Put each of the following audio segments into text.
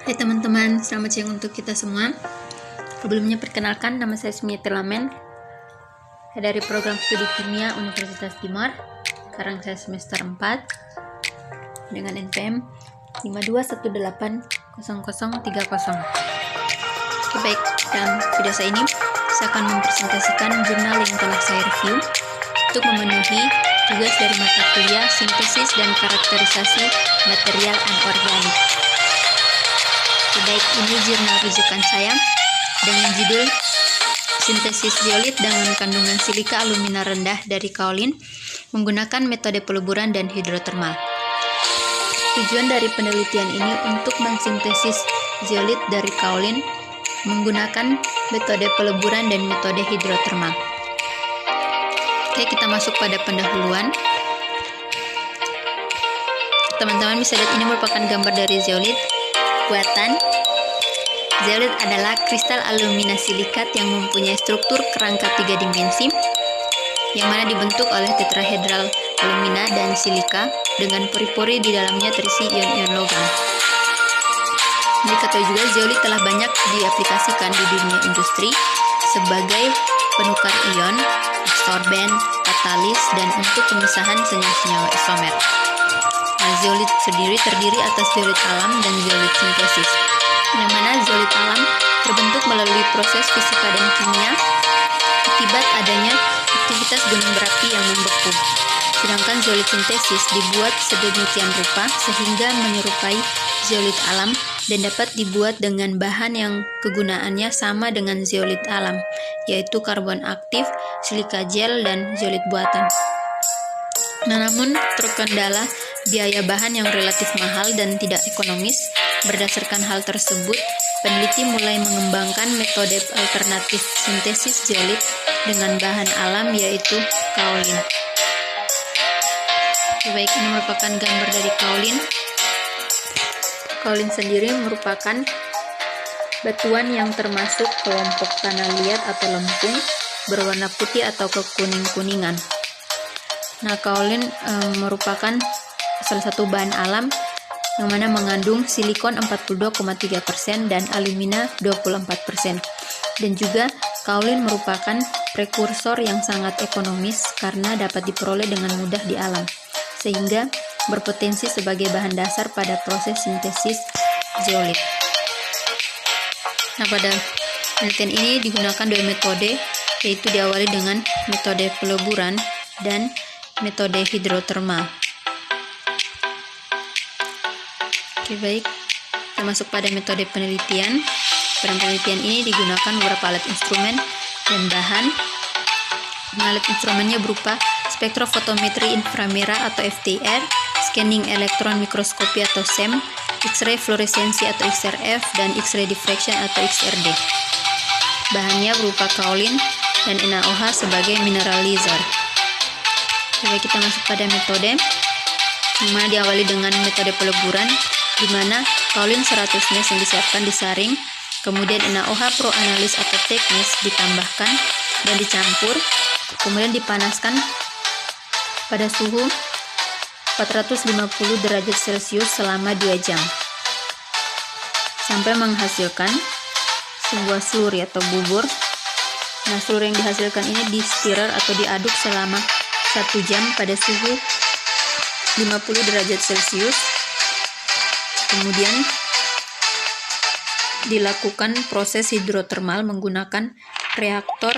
Hai teman-teman, selamat siang untuk kita semua. Sebelumnya perkenalkan, nama saya Sumiati Lamen dari program studi kimia Universitas Timor. Sekarang saya semester 4 dengan NPM 52180030. Oke, baik, dalam video saya ini saya akan mempresentasikan jurnal yang telah saya review untuk memenuhi tugas dari mata kuliah sintesis dan karakterisasi material anorganik. Baik, ini jurnal rujukan saya dengan judul Sintesis Zeolit dengan kandungan silika alumina rendah dari kaolin menggunakan metode peleburan dan hidrotermal. Tujuan dari penelitian ini untuk mensintesis zeolit dari kaolin menggunakan metode peleburan dan metode hidrotermal. Oke, kita masuk pada pendahuluan. Teman-teman bisa lihat ini merupakan gambar dari zeolit buatan. Zeolit adalah kristal alumina silikat yang mempunyai struktur kerangka 3 dimensi yang mana dibentuk oleh tetrahedral alumina dan silika dengan pori-pori di dalamnya terisi ion-ion logam. Diketahui juga zeolit telah banyak diaplikasikan di dunia industri sebagai penukar ion, absorben, katalis, dan untuk pemisahan senyawa-senyawa isomer. Zeolit sendiri terdiri atas zeolit alam dan zeolit sintesis, yang mana zeolit alam terbentuk melalui proses fisika dan kimia akibat adanya aktivitas gunung berapi yang membeku. Sedangkan zeolit sintesis dibuat sedemikian rupa sehingga menyerupai zeolit alam dan dapat dibuat dengan bahan yang kegunaannya sama dengan zeolit alam, yaitu karbon aktif, silika gel, dan zeolit buatan. Namun terkendala biaya bahan yang relatif mahal dan tidak ekonomis. Berdasarkan hal tersebut, peneliti mulai mengembangkan metode alternatif sintesis zeolit dengan bahan alam, yaitu kaolin. Baik, ini merupakan gambar dari kaolin. Kaolin sendiri merupakan batuan yang termasuk kelompok tanah liat atau lempung, berwarna putih atau kekuning-kuningan. Nah, kaolin merupakan salah satu bahan alam yang mana mengandung silikon 42,3% dan alumina 24%. Dan juga kaolin merupakan prekursor yang sangat ekonomis karena dapat diperoleh dengan mudah di alam, sehingga berpotensi sebagai bahan dasar pada proses sintesis zeolit. Nah, pada penelitian ini digunakan dua metode, yaitu diawali dengan metode peleburan dan metode hidrotermal. Oke, baik, kita masuk pada metode penelitian. Pada penelitian ini digunakan beberapa alat instrumen dan bahan. Alat instrumennya berupa spektrofotometri inframerah atau FTIR, scanning elektron mikroskopi atau SEM, X-ray fluoresensi atau XRF, dan X-ray diffraction atau XRD. Bahannya berupa kaolin dan NaOH sebagai mineralizer. Oke, kita masuk pada metode yang mana diawali dengan metode peleburan, di mana kaolin 100 ml yang disiapkan disaring, kemudian NaOH proanalis atau teknis ditambahkan dan dicampur, kemudian dipanaskan pada suhu 450 derajat Celcius selama 2 jam sampai menghasilkan sebuah slurry atau bubur. Nah, slurry yang dihasilkan ini di-stirrer atau diaduk selama 1 jam pada suhu 50 derajat Celcius. Kemudian dilakukan proses hidrotermal menggunakan reaktor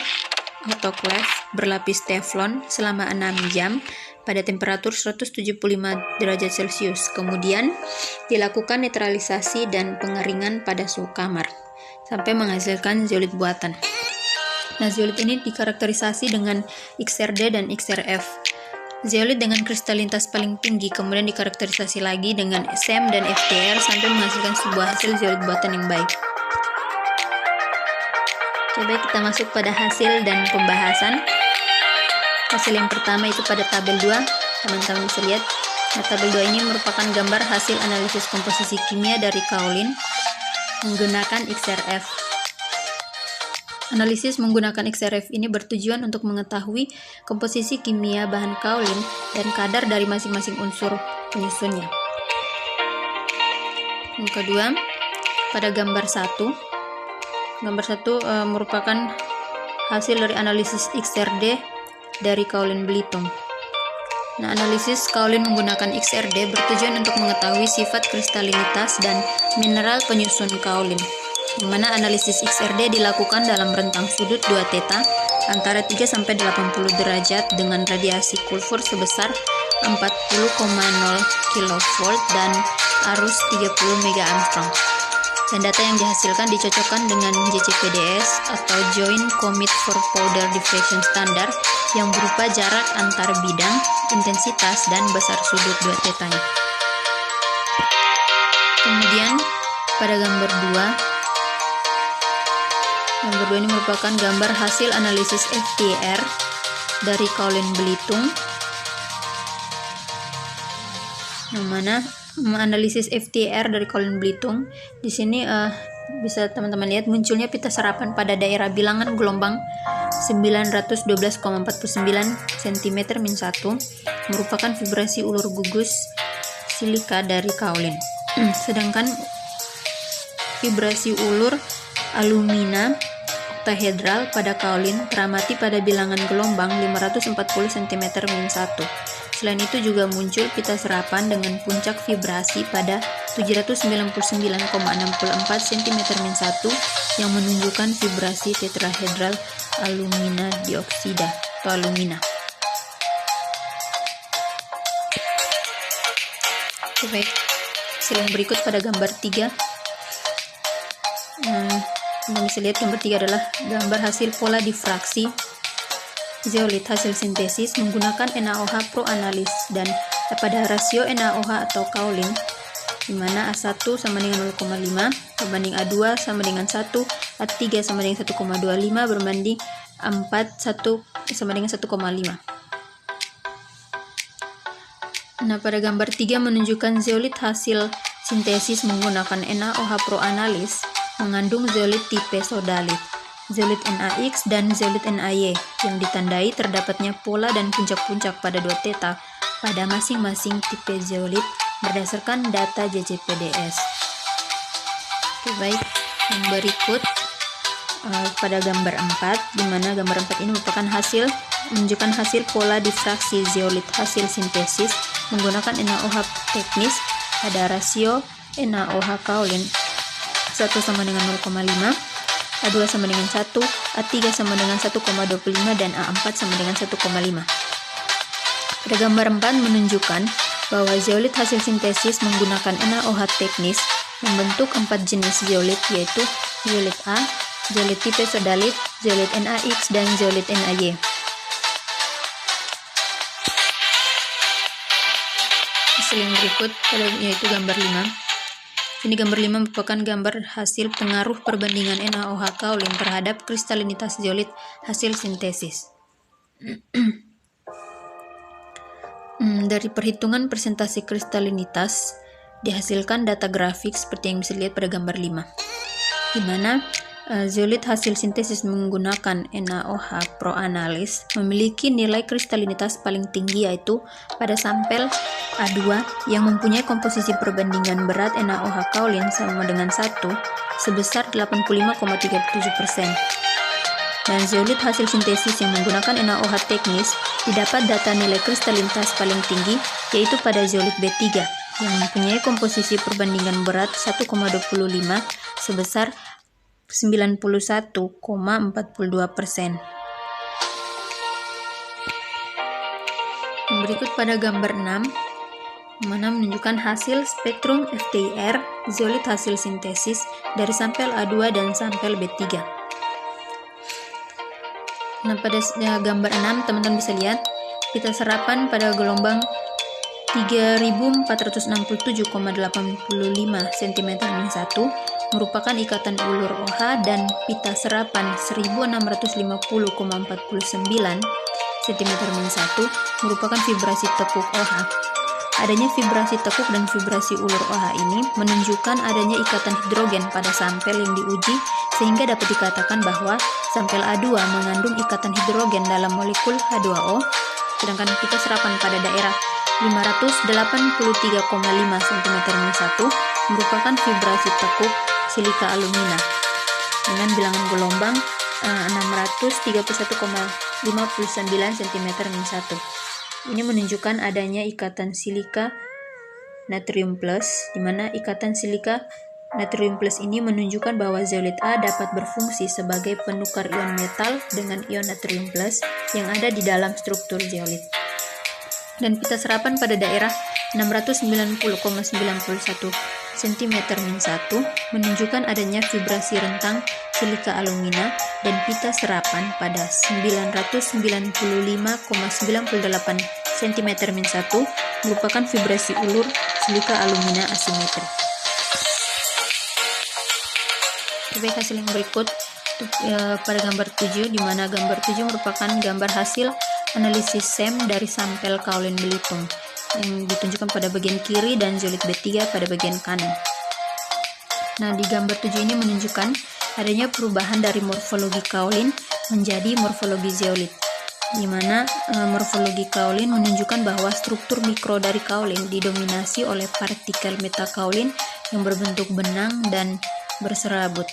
autoclave berlapis teflon selama 6 jam pada temperatur 175 derajat Celcius. Kemudian dilakukan netralisasi dan pengeringan pada suhu kamar sampai menghasilkan zeolit buatan. Nah, zeolit ini dikarakterisasi dengan XRD dan XRF. Zeolit dengan kristalitas paling tinggi kemudian dikarakterisasi lagi dengan SEM dan FTIR sampai menghasilkan sebuah hasil zeolit buatan yang baik. Coba kita masuk pada hasil dan pembahasan. Hasil yang pertama itu pada tabel 2, teman-teman bisa lihat. Nah, tabel 2 ini merupakan gambar hasil analisis komposisi kimia dari kaolin menggunakan XRF. Analisis menggunakan XRF ini bertujuan untuk mengetahui komposisi kimia bahan kaolin dan kadar dari masing-masing unsur penyusunnya. Yang kedua, pada gambar 1. Gambar 1 merupakan hasil dari analisis XRD dari Kaolin Belitung. Nah, analisis Kaolin menggunakan XRD bertujuan untuk mengetahui sifat kristalinitas dan mineral penyusun kaolin, di mana analisis XRD dilakukan dalam rentang sudut 2 theta antara 3 sampai 80 derajat dengan radiasi kulfur sebesar 40,0 kV dan arus 30 MA. Dan data yang dihasilkan dicocokkan dengan JCPDS atau Joint Commit for Powder Diffraction Standard yang berupa jarak antar bidang, intensitas, dan besar sudut 2 tetanya. Kemudian pada gambar 2 ini merupakan gambar hasil analisis FTIR dari Kaolin Belitung, yang mana analisis FTIR dari Kaolin Belitung di sini bisa teman-teman lihat munculnya pita serapan pada daerah bilangan gelombang 912,49 cm-1 merupakan vibrasi ulur gugus silika dari kaolin. Sedangkan vibrasi ulur alumina oktahedral pada kaolin teramati pada bilangan gelombang 540 cm-1. Selain itu juga muncul pita serapan dengan puncak vibrasi pada 799,64 cm-1 yang menunjukkan vibrasi tetrahedral alumina dioksida atau alumina. Baik, hasil yang berikut pada gambar 3. Kita bisa lihat gambar 3 adalah gambar hasil pola difraksi zeolit hasil sintesis menggunakan NaOH proanalis dan pada rasio NaOH atau kaolin di mana A1 sama dengan 0,5 berbanding A2 sama dengan 1, A3 sama dengan 1,25 berbanding A4 sama dengan 1,5. Nah, pada gambar 3 menunjukkan zeolit hasil sintesis menggunakan NaOH proanalis mengandung zeolit tipe sodalit, zeolit NaX dan zeolit NaY yang ditandai terdapatnya pola dan puncak-puncak pada 2 theta pada masing-masing tipe zeolit berdasarkan data JCPDS. Oke, baik, yang berikut pada gambar 4, di mana gambar 4 ini menunjukkan hasil pola difraksi zeolit hasil sintesis menggunakan NaOH teknis pada rasio NaOH kaolin 1 sama dengan 0,5, A2 sama dengan 1, A3 sama dengan 1,25 dan A4 sama dengan 1,5. Pada gambar 4 menunjukkan bahwa zeolit hasil sintesis menggunakan NaOH teknis membentuk 4 jenis zeolit, yaitu zeolit A, zeolit tipe sodalit, zeolit NaX, dan zeolit NaY. Hasil yang berikut yaitu gambar 5. Ini gambar 5 merupakan gambar hasil pengaruh perbandingan NaOH kaolin terhadap kristalinitas zeolit hasil sintesis. Dari perhitungan presentasi kristalinitas dihasilkan data grafik seperti yang bisa dilihat pada gambar 5, di mana zeolit hasil sintesis menggunakan NaOH proanalis memiliki nilai kristalinitas paling tinggi, yaitu pada sampel A2 yang mempunyai komposisi perbandingan berat NaOH kaolin sama dengan 1 sebesar 85,37%. Dan zeolit hasil sintesis yang menggunakan NaOH teknis didapat data nilai kristalinitas paling tinggi, yaitu pada zeolit B3 yang mempunyai komposisi perbandingan berat 1,25 sebesar 91,42%. Berikut pada gambar 6, mana menunjukkan hasil spektrum FTIR zeolit hasil sintesis dari sampel A2 dan sampel B3. Nah, pada gambar 6 teman-teman bisa lihat pita serapan pada gelombang 3467,85 cm-1 merupakan ikatan ulur OH, dan pita serapan 1650,49 cm-1 merupakan vibrasi tekuk OH. Adanya vibrasi tekuk dan vibrasi ulur OH ini menunjukkan adanya ikatan hidrogen pada sampel yang diuji, sehingga dapat dikatakan bahwa sampel A2 mengandung ikatan hidrogen dalam molekul H2O, sedangkan pita serapan pada daerah 583,5 cm-1 merupakan vibrasi tekuk, silika alumina dengan bilangan gelombang 631,59 cm-1. Ini menunjukkan adanya ikatan silika natrium plus, di mana ikatan silika natrium plus ini menunjukkan bahwa zeolit A dapat berfungsi sebagai penukar ion metal dengan ion natrium plus yang ada di dalam struktur zeolit. Dan pita serapan pada daerah 690,91 cm-1 menunjukkan adanya vibrasi rentang silika alumina, dan pita serapan pada 995,98 cm-1 merupakan vibrasi ulur silika alumina asimetri. Baik, hasil yang berikut pada gambar 7, di mana gambar 7 merupakan gambar hasil analisis SEM dari sampel kaolin Belitung yang ditunjukkan pada bagian kiri dan zeolit B3 pada bagian kanan. Nah, di gambar 7 ini menunjukkan adanya perubahan dari morfologi kaolin menjadi morfologi zeolit, di mana morfologi kaolin menunjukkan bahwa struktur mikro dari kaolin didominasi oleh partikel metakaolin yang berbentuk benang dan berserabut.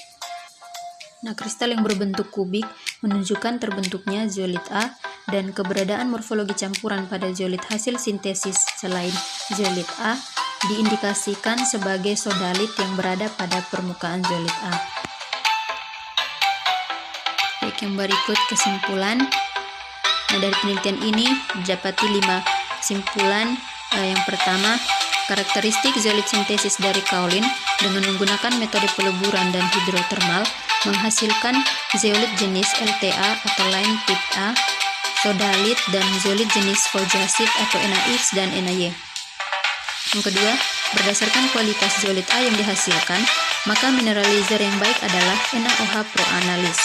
Nah, kristal yang berbentuk kubik menunjukkan terbentuknya zeolit A, dan keberadaan morfologi campuran pada zeolit hasil sintesis selain zeolit A diindikasikan sebagai sodalit yang berada pada permukaan zeolit A. Baik, yang berikut kesimpulan. Nah, dari penelitian ini didapati 5 kesimpulan. Yang pertama, karakteristik zeolit sintesis dari kaolin dengan menggunakan metode peleburan dan hidrotermal menghasilkan zeolit jenis LTA atau line tip A, sodalit, dan zeolit jenis faujasit atau NaX dan NaY. Yang kedua, berdasarkan kualitas zeolit A yang dihasilkan, maka mineralizer yang baik adalah NaOH proanalis.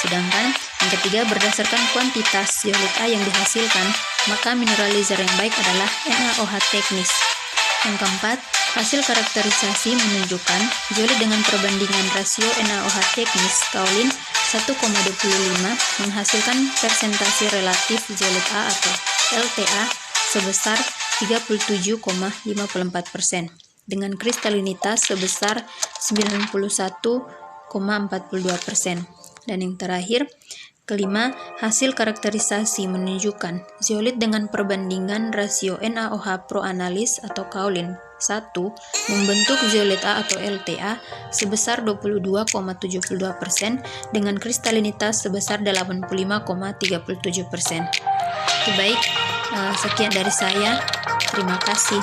Sedangkan yang ketiga, berdasarkan kuantitas zeolit A yang dihasilkan, maka mineralizer yang baik adalah NaOH teknis. Yang keempat, hasil karakterisasi menunjukkan zeolit dengan perbandingan rasio NaOH teknis kaolin 1,25 menghasilkan persentase relatif zeolit A atau LTA sebesar 37,54% dengan kristalinitas sebesar 91,42%. Dan yang terakhir, kelima, hasil karakterisasi menunjukkan zeolit dengan perbandingan rasio NaOH proanalis atau kaolin 1 membentuk zeolit A atau LTA sebesar 22,72% dengan kristalinitas sebesar 85,37%. Baik, sekian dari saya. Terima kasih.